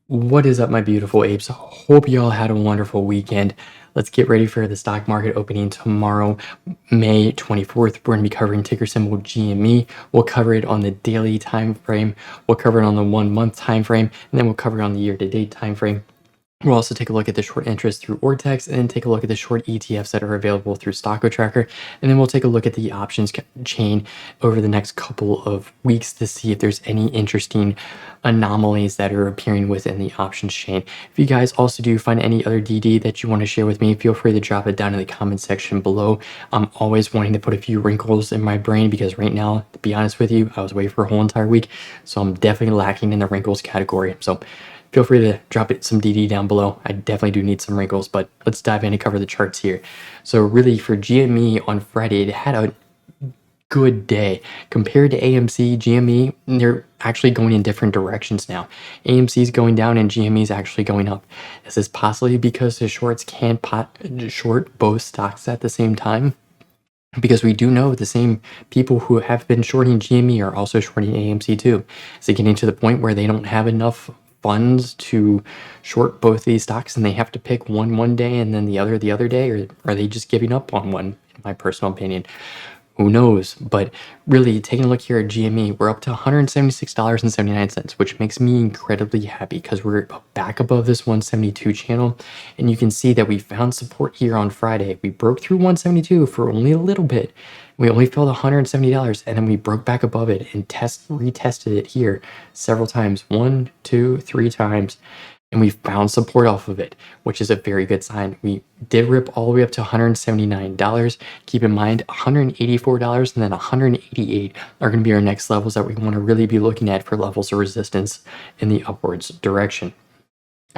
What is up, my beautiful apes? Hope you all had a wonderful weekend. Let's get ready for the stock market opening tomorrow, May 24th. We're going to be covering ticker symbol GME. We'll cover it on the daily time frame. We'll cover it on the 1 month time frame, and then we'll cover it on the year-to-date time frame. We'll also take a look at the short interest through Ortex, and then take a look at the short ETFs that are available through Stocko Tracker. And then we'll take a look at the options chain over the next couple of weeks to see if there's any interesting anomalies that are appearing within the options chain. If you guys also do find any other DD that you want to share with me, feel free to drop it down in the comment section below. I'm always wanting to put a few wrinkles in my brain because right now, to be honest with you, I was away for a whole entire week, so I'm definitely lacking in the wrinkles category. So feel free to drop it some DD down below. I definitely do need some wrinkles, but let's dive in and cover the charts here. So really for GME on Friday, it had a good day. Compared to AMC, GME, they're actually going in different directions now. AMC is going down and GME is actually going up. Is this possibly because the shorts can't short both stocks at the same time? Because we do know the same people who have been shorting GME are also shorting AMC too. Is it getting to the point where they don't have enough funds to short both these stocks and they have to pick one day and then the other day, or are they just giving up on one, in my personal opinion? Who knows? But really, taking a look here at GME, we're up to $176.79, which makes me incredibly happy because we're back above this 172 channel. And you can see that we found support here on Friday. We broke through 172 for only a little bit. We only fell to $170, and then we broke back above it and retested it here several times. 1, 2, 3 times. And we found support off of it, which is a very good sign. We did rip all the way up to $179. Keep in mind, $184 and then $188 are going to be our next levels that we want to really be looking at for levels of resistance in the upwards direction.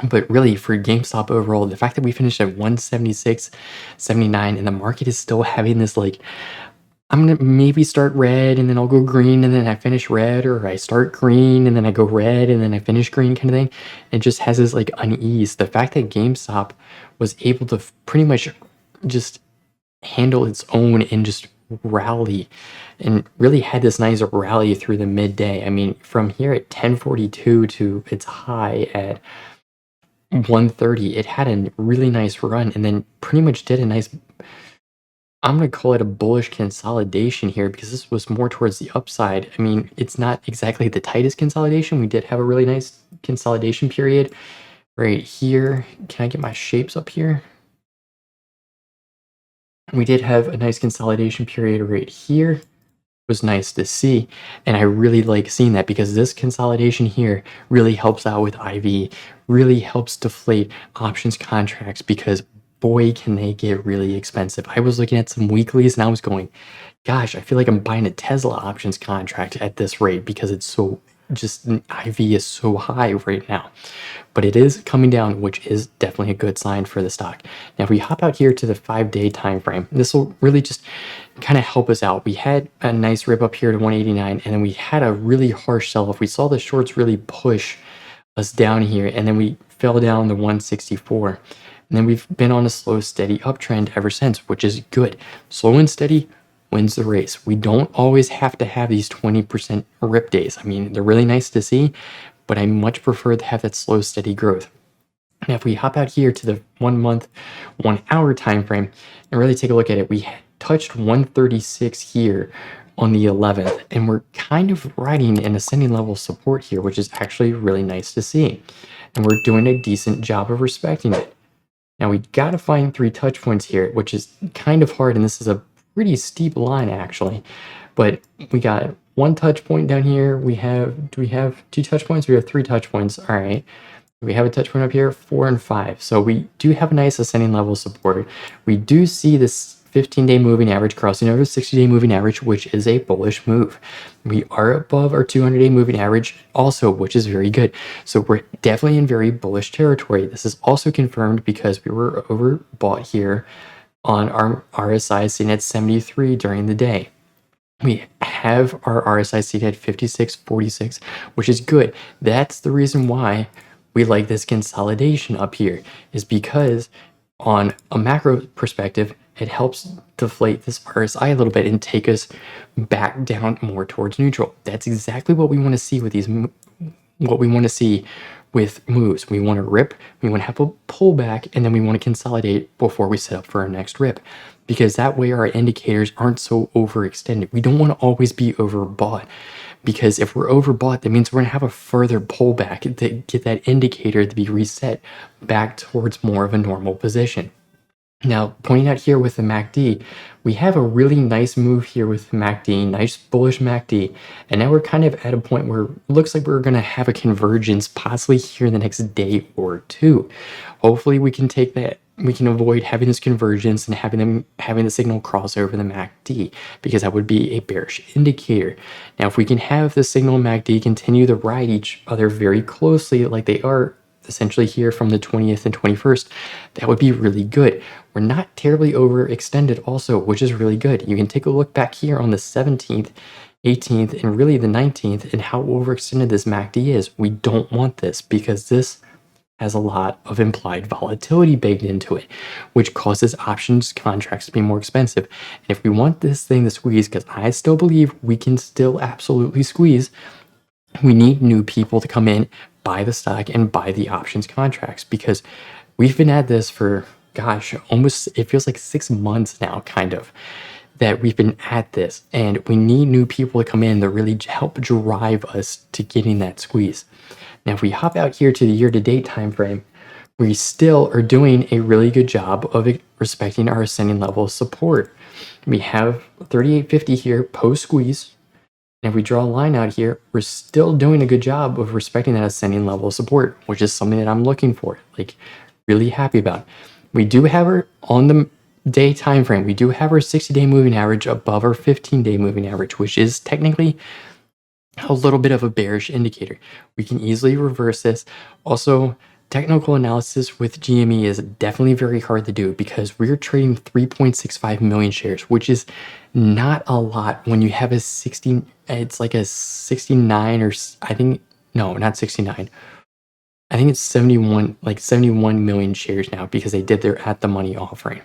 But really, for GameStop overall, the fact that we finished at 176.79 and the market is still having this like, I'm going to maybe start red and then I'll go green and then I finish red, or I start green and then I go red and then I finish green kind of thing. It just has this like unease. The fact that GameStop was able to pretty much just handle its own and just rally and really had this nice rally through the midday. I mean, from here at 1042 to its high at 130, it had a really nice run and then pretty much did a nice, I'm going to call it a bullish consolidation here because this was more towards the upside. I mean, it's not exactly the tightest consolidation. We did have a really nice consolidation period right here. Can I get my shapes up here? We did have a nice consolidation period right here. It was nice to see. And I really like seeing that because this consolidation here really helps out with IV, really helps deflate options contracts because boy, can they get really expensive. I was looking at some weeklies and I was going, gosh, I feel like I'm buying a Tesla options contract at this rate because it's so just IV is so high right now. But it is coming down, which is definitely a good sign for the stock. Now, if we hop out here to the 5-day time frame, this will really just kind of help us out. We had a nice rip up here to 189, and then we had a really harsh sell-off. We saw the shorts really push us down here, and then we fell down to 164. And then we've been on a slow, steady uptrend ever since, which is good. Slow and steady wins the race. We don't always have to have these 20% rip days. I mean, they're really nice to see, but I much prefer to have that slow, steady growth. Now, if we hop out here to the 1 month, 1 hour time frame and really take a look at it, we touched 136 here on the 11th, and we're kind of riding an ascending level support here, which is actually really nice to see. And we're doing a decent job of respecting it. Now we got to find 3 touch points here, which is kind of hard, and this is a pretty steep line actually. But we got 1 touch point down here. Do we have 2 touch points? We have 3 touch points. All right. We have a touch point up here, 4 and 5. So we do have a nice ascending level support. We do see this 15-day moving average crossing over 60-day moving average, which is a bullish move. We are above our 200-day moving average also, which is very good. So we're definitely in very bullish territory. This is also confirmed because we were overbought here on our RSI sitting at 73 during the day. We have our RSI sitting at 56.46, which is good. That's the reason why we like this consolidation up here, is because on a macro perspective, it helps deflate this RSI a little bit and take us back down more towards neutral. That's exactly what we want to see with these, what we want to see with moves. We want to rip, we want to have a pullback, and then we want to consolidate before we set up for our next rip. Because that way our indicators aren't so overextended. We don't want to always be overbought. Because if we're overbought, that means we're going to have a further pullback to get that indicator to be reset back towards more of a normal position. Now, pointing out here with the MACD, we have a really nice move here with the MACD, nice bullish MACD, and now we're kind of at a point where it looks like we're going to have a convergence possibly here in the next day or two. Hopefully we can take that, we can avoid having this convergence and having the signal cross over the MACD, because that would be a bearish indicator. Now, if we can have the signal and MACD continue to ride each other very closely like they are essentially here from the 20th and 21st, that would be really good. We're not terribly overextended also, which is really good. You can take a look back here on the 17th, 18th, and really the 19th and how overextended this MACD is. We don't want this because this has a lot of implied volatility baked into it, which causes options contracts to be more expensive. And if we want this thing to squeeze, because I still believe we can still absolutely squeeze, we need new people to come in, buy the stock, and buy the options contracts, because we've been at this for, gosh, almost, it feels like 6 months now, kind of, that we've been at this, and we need new people to come in to really help drive us to getting that squeeze. Now, if we hop out here to the year-to-date time frame, we still are doing a really good job of respecting our ascending level of support. We have 3850 here post-squeeze. And if we draw a line out here, we're still doing a good job of respecting that ascending level of support, which is something that I'm looking for, like really happy about. We do have our, on the day time frame, we do have our 60-day moving average above our 15-day moving average, which is technically a little bit of a bearish indicator. We can easily reverse this. Also, technical analysis with GME is definitely very hard to do because we're trading 3.65 million shares, which is not a lot when you have a 60, it's like a 69 or I think, no, not 69. I think it's 71, like 71 million shares now because they did their at the money offering.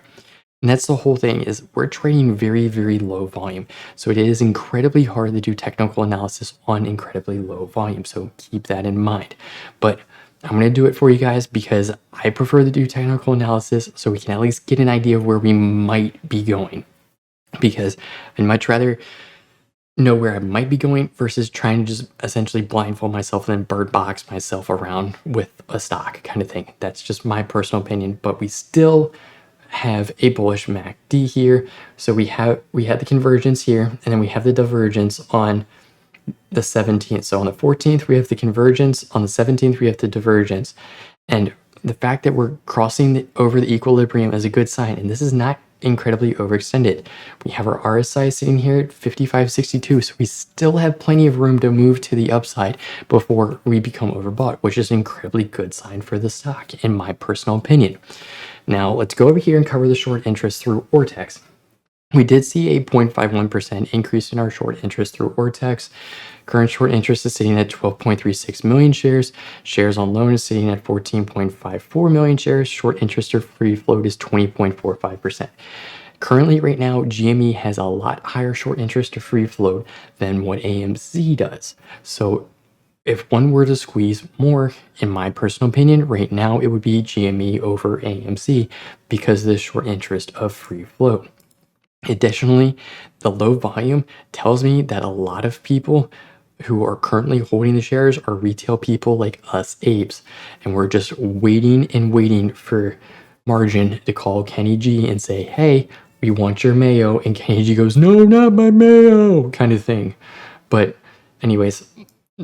And that's the whole thing, is we're trading very, very low volume. So it is incredibly hard to do technical analysis on incredibly low volume. So keep that in mind. But I'm going to do it for you guys because I prefer to do technical analysis so we can at least get an idea of where we might be going. Because I'd much rather know where I might be going versus trying to just essentially blindfold myself and then bird box myself around with a stock kind of thing. That's just my personal opinion, but we still have a bullish MACD here. So we had the convergence here, and then we have the divergence on the 17th. So on the 14th, we have the convergence. On the 17th, we have the divergence. And the fact that we're crossing over the equilibrium is a good sign. And this is not incredibly overextended. We have our RSI sitting here at 55.62. So we still have plenty of room to move to the upside before we become overbought, which is an incredibly good sign for the stock, in my personal opinion. Now, let's go over here and cover the short interest through Ortex. We did see a 0.51% increase in our short interest through Ortex. Current short interest is sitting at 12.36 million shares. Shares on loan is sitting at 14.54 million shares. Short interest or free float is 20.45%. Currently, right now, GME has a lot higher short interest to free float than what AMC does. So if one were to squeeze more, in my personal opinion, right now it would be GME over AMC because of the short interest of free float. Additionally, the low volume tells me that a lot of people who are currently holding the shares are retail people like us apes, and we're just waiting and waiting for margin to call Kenny G and say, hey, we want your mayo, and Kenny G goes, no, not my mayo, kind of thing. But anyways,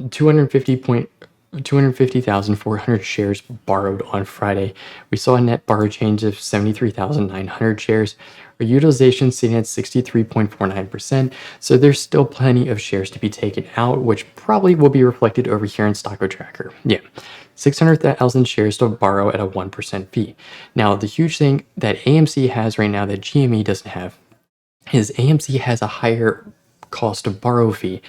250,400 shares borrowed on Friday. We saw a net borrow change of 73,900 shares. Our utilization sitting at 63.49%. So there's still plenty of shares to be taken out, which probably will be reflected over here in Stock Tracker. Yeah, 600,000 shares to borrow at a 1% fee. Now, the huge thing that AMC has right now that GME doesn't have is AMC has a higher cost of borrow fee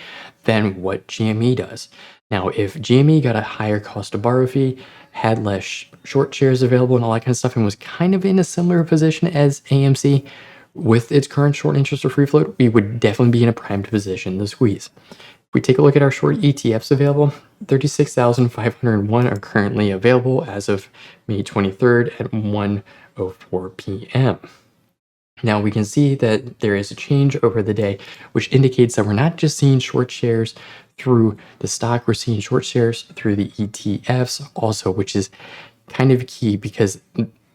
than what GME does. Now, if GME got a higher cost of borrow fee, had less short shares available and all that kind of stuff, and was kind of in a similar position as AMC with its current short interest or free float, we would definitely be in a primed position to squeeze. we take a look at our short ETFs available, 36,501 are currently available as of May 23rd at 1:04 p.m. Now we can see that there is a change over the day, which indicates that we're not just seeing short shares through the stock, we're seeing short shares through the ETFs also, which is kind of key because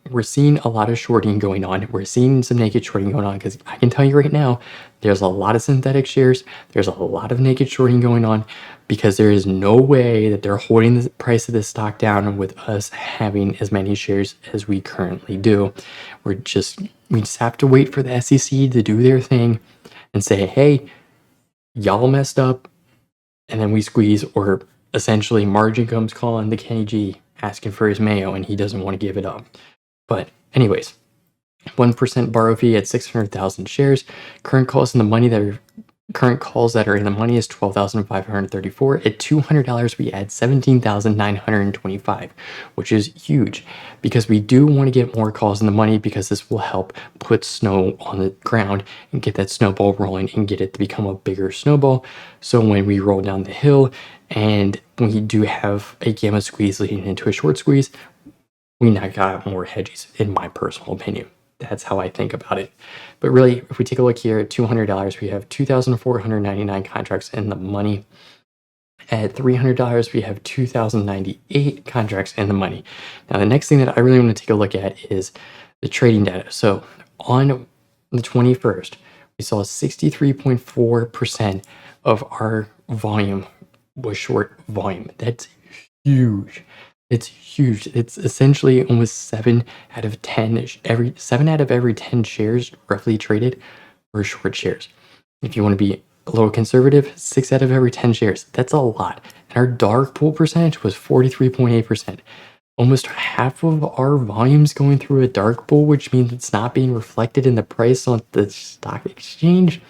we're seeing a lot of shorting going on. We're seeing some naked shorting going on because I can tell you right now, there's a lot of synthetic shares. There's a lot of naked shorting going on because there is no way that they're holding the price of this stock down with us having as many shares as we currently do. We just have to wait for the SEC to do their thing and say, hey, y'all messed up. And then we squeeze, or essentially margin comes calling the Kenny G asking for his mayo and he doesn't want to give it up. But anyways, 1% borrow fee at 600,000 shares. Current calls that are in the money is 12,534. At $200, we add 17,925, which is huge because we do want to get more calls in the money because this will help put snow on the ground and get that snowball rolling and get it to become a bigger snowball. So when we roll down the hill and we do have a gamma squeeze leading into a short squeeze, we now got more hedges, in my personal opinion. That's how I think about it. But really, if we take a look here at $200, we have 2,499 contracts in the money. At $300, we have 2,098 contracts in the money. Now, the next thing that I really want to take a look at is the trading data. So on the 21st, we saw 63.4% of our volume was short volume. That's huge. It's huge. It's essentially almost 7 out of every 10 shares roughly traded were short shares. If you want to be a little conservative, 6 out of every 10 shares. That's a lot. And our dark pool percentage was 43.8%. Almost half of our volumes going through a dark pool, which means it's not being reflected in the price on the stock exchange.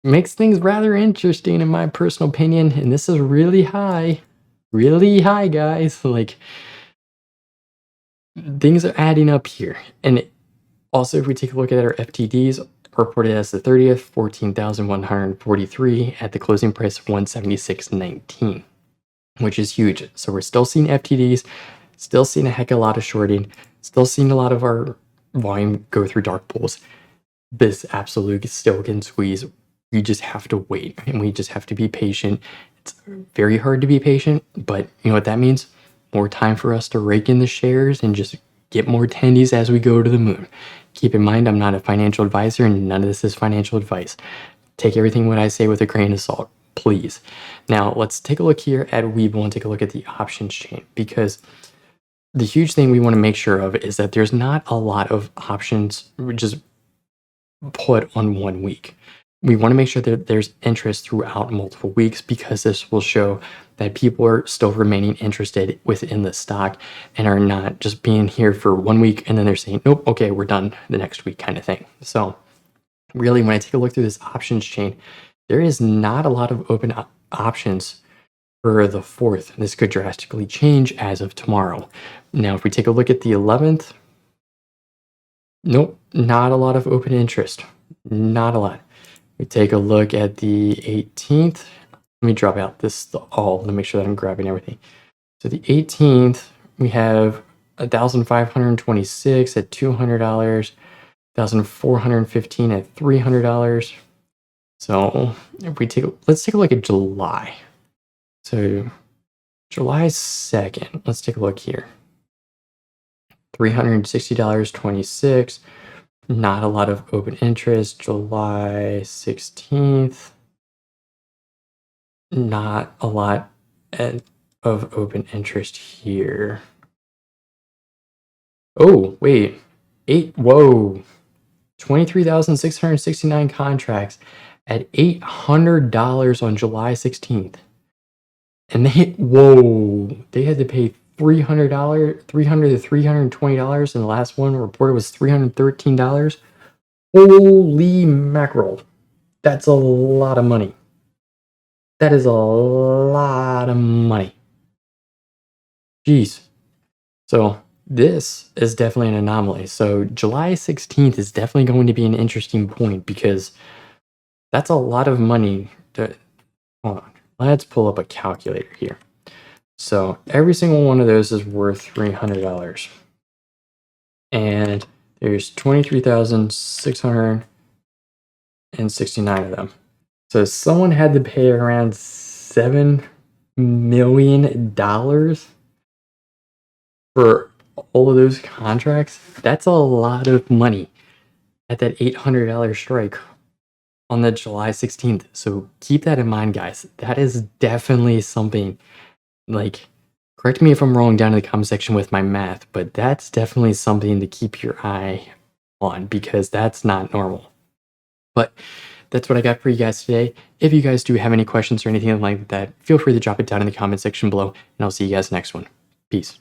Makes things rather interesting in my personal opinion. And this is really high. Really high, guys. Like, things are adding up here. And also, if we take a look at our FTDs, reported as the 30th, 14,143 at the closing price of 176.19, which is huge. So we're still seeing FTDs, still seeing a heck of a lot of shorting, still seeing a lot of our volume go through dark pools. This absolutely still can squeeze. We just have to wait and we just have to be patient. It's very hard to be patient, but you know what that means? More time for us to rake in the shares and just get more tendies as we go to the moon. Keep in mind, I'm not a financial advisor and none of this is financial advice. Take everything what I say with a grain of salt, please. Now, let's take a look here at Webull and take a look at the options chain, because the huge thing we want to make sure of is that there's not a lot of options just put on 1 week. We want to make sure that there's interest throughout multiple weeks because this will show that people are still remaining interested within the stock and are not just being here for 1 week and then they're saying, nope, okay, we're done the next week kind of thing. So really, when I take a look through this options chain, there is not a lot of open options for the 4th. This could drastically change as of tomorrow. Now, if we take a look at the 11th, nope, not a lot of open interest. Not a lot. We take a look at the 18th. Let me drop out this all to make sure that I'm grabbing everything. So the 18th, we have 1,526 at $200, 1,415 at $300. So if we let's take a look at July. So July 2nd, let's take a look here. $360.26. Not a lot of open interest. July 16th. Not a lot of open interest here. Oh, wait. 23,669 contracts at $800 on July 16th. And they had to pay $300 to $320, and the last one reported was $313. Holy mackerel. That's a lot of money. That is a lot of money. Jeez. So this is definitely an anomaly. So July 16th is definitely going to be an interesting point because That's a lot of money to, hold on. Let's pull up a calculator here. So every single one of those is worth $300. And there's 23,669 of them. So someone had to pay around $7 million for all of those contracts. That's a lot of money at that $800 strike on the July 16th. So keep that in mind, guys. That is definitely something, like, correct me if I'm wrong down in the comment section with my math, but that's definitely something to keep your eye on because that's not normal. But that's what I got for you guys today. If you guys do have any questions or anything like that, feel free to drop it down in the comment section below, and I'll see you guys next one. Peace.